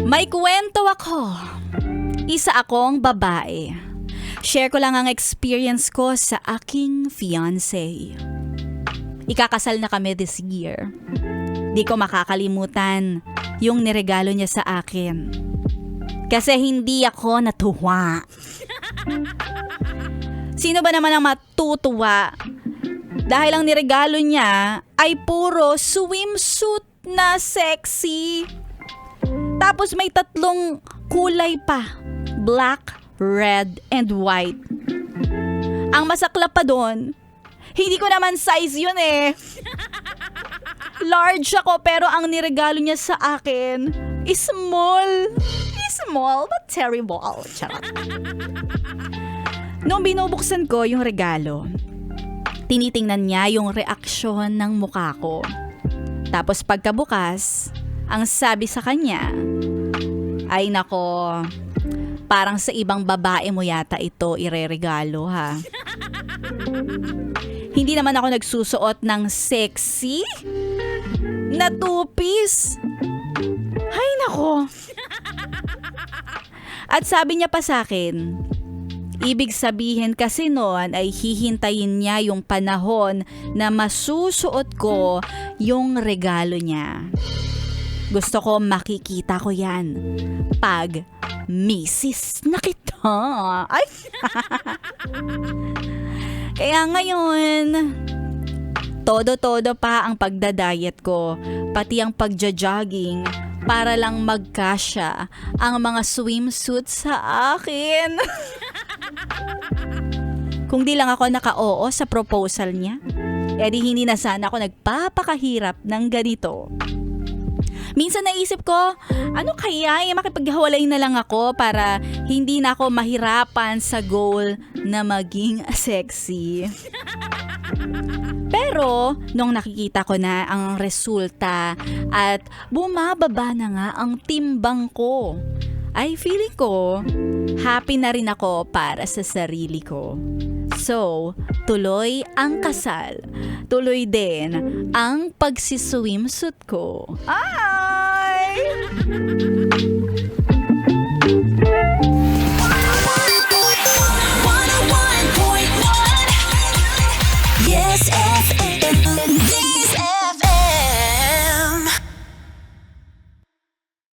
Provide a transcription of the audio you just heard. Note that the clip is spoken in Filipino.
May kwento ako. Isa akong babae. Share ko lang ang experience ko sa aking fiancé. Ikakasal na kami this year. Di ko makakalimutan yung niregalo niya sa akin. Kasi hindi ako natuwa. Sino ba naman ang matutuwa? Dahil ang niregalo niya ay puro swimsuit na sexy. Tapos may 3 kulay pa. Black, red, and white. Ang masaklap pa doon, hindi ko naman size yun eh. Large ako pero ang niregalo niya sa akin is small. Small but terrible. Charot. Nung binubuksan ko yung regalo, tinitingnan niya yung reaksyon ng mukha ko. Tapos pagkabukas, ang sabi sa kanya, ay nako, parang sa ibang babae mo yata ito ireregalo ha. Hindi naman ako nagsusuot ng sexy na 2-piece. Ay nako. At sabi niya pa sa akin, ibig sabihin kasi noon ay hihintayin niya yung panahon na masusuot ko yung regalo niya. Gusto ko makikita ko yan pag misis na kita. Ay! Kaya ngayon, todo-todo pa ang pagdadayet ko, pati ang pagja-jogging para lang magkasya ang mga swimsuit sa akin. Kung di lang ako naka-oo sa proposal niya, edi hindi na sana ako nagpapakahirap ng ganito. Minsan naisip ko, ano kaya makipaghiwalay na lang ako para hindi na ako mahirapan sa goal na maging sexy. Pero, nung nakikita ko na ang resulta at bumababa na nga ang timbang ko, ay feeling ko, happy na rin ako para sa sarili ko. So, tuloy ang kasal. Tuloy din ang pagsiswimsuit ko. Ay!